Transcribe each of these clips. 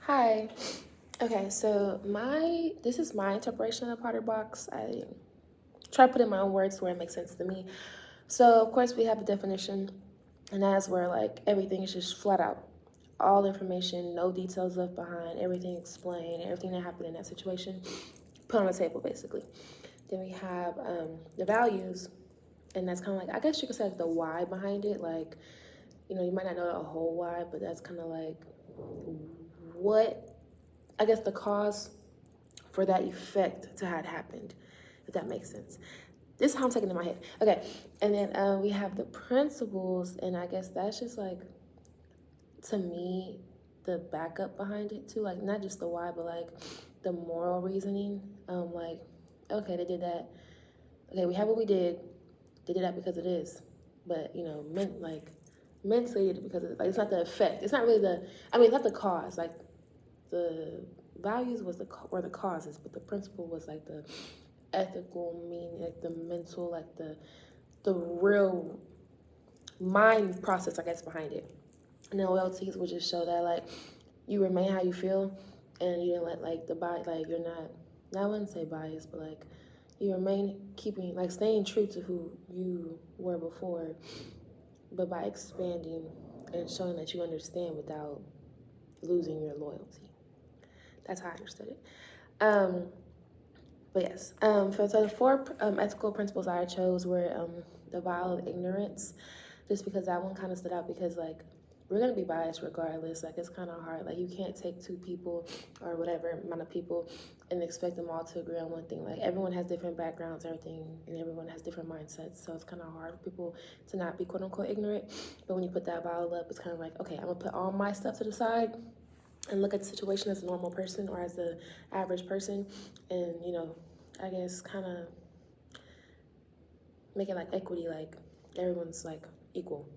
Hi. Okay, so this is my interpretation of the Potter box. I try to put it in my own words where it makes sense to me. So of course we have a definition, and that's where like everything is just flat out, all information, no details left behind, everything explained, everything that happened in that situation, put on the table basically. Then we have the values, and that's kind of like I guess you could say like the why behind it. Like you might not know the whole why, but that's kind of like what I guess the cause for that effect to have happened, if that makes sense. This is how I'm taking it in my head. Okay, and then we have the principles, and I guess that's just like, to me, the backup behind it too. Like, not just the why, but like the moral reasoning. Like, okay, they did that. Okay, we have what we did. They did that because it is. But, mentally, they did it because like, it's not the effect. It's not really it's not the cause. Like, the values were the causes, but the principle was like the ethical meaning, like the mental, like the real mind process, I guess, behind it. And the loyalties would just show that like you remain how you feel, and you didn't let like the body, like you're not. I wouldn't say biased, but like you remain keeping like staying true to who you were before, but by expanding and showing that you understand without losing your loyalty. That's how I understood it. Um, But yes, so the four ethical principles I chose were the vow of ignorance, just because that one kind of stood out because like we're gonna be biased regardless. Like it's kind of hard. Like you can't take two people or whatever amount of people and expect them all to agree on one thing. Like everyone has different backgrounds, everything, and everyone has different mindsets. So it's kind of hard for people to not be quote unquote ignorant. But when you put that vow up, it's kind of like, okay, I'm gonna put all my stuff to the side and look at the situation as a normal person or as the average person, and I guess kind of make it like equity, like everyone's like equal,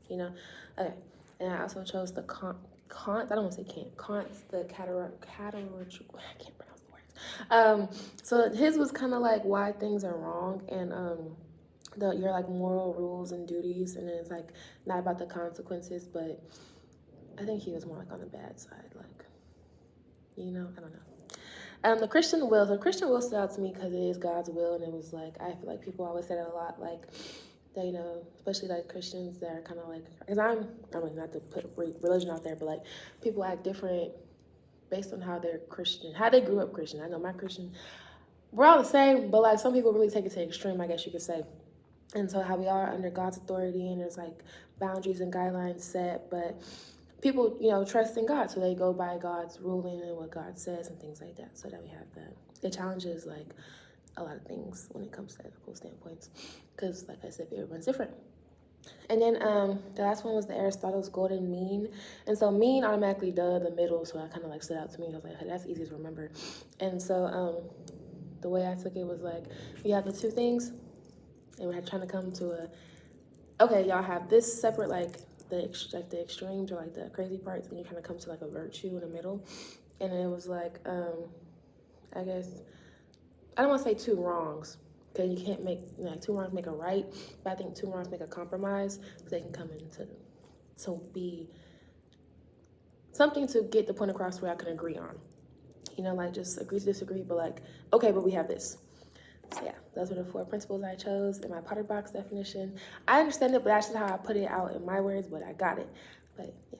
you know. Okay, and I also chose the Kant. I don't want to say Kant. Kant's the categorical. I can't pronounce the words. So his was kind of like why things are wrong, and your like moral rules and duties, and then it's like not about the consequences, but I think he was more like on the bad side, like I don't know. The Christian will. So Christian will stood out to me because it is God's will, and it was like I feel like people always say that a lot, like that especially like Christians that are kind of like, because I mean not to put religion out there, but like people act different based on how they're Christian, how they grew up Christian. I know my Christian, we're all the same, but like some people really take it to the extreme, I guess you could say. And so how we are under God's authority, and there's like boundaries and guidelines set, but people, trust in God, so they go by God's ruling and what God says and things like that. So that we have that. It challenges like a lot of things when it comes to ethical standpoints, because like I said, everyone's different. And then the last one was the Aristotle's golden mean, and so mean automatically the middle, so I kind of like stood out to me. I was like, hey, that's easy to remember. And so the way I took it was like you have the two things, and we're trying to come to okay, y'all have this separate like the extremes or like the crazy parts, and you kind of come to like a virtue in the middle. And it was like I guess I don't want to say two wrongs, because you can't make like two wrongs make a right, but I think two wrongs make a compromise, because they can come into to be something to get the point across where I can agree on. Like just agree to disagree, but like okay, but we have this. So yeah, those were the four principles I chose in my Potter box definition. I understand it, but that's just how I put it out in my words, but I got it. But yeah.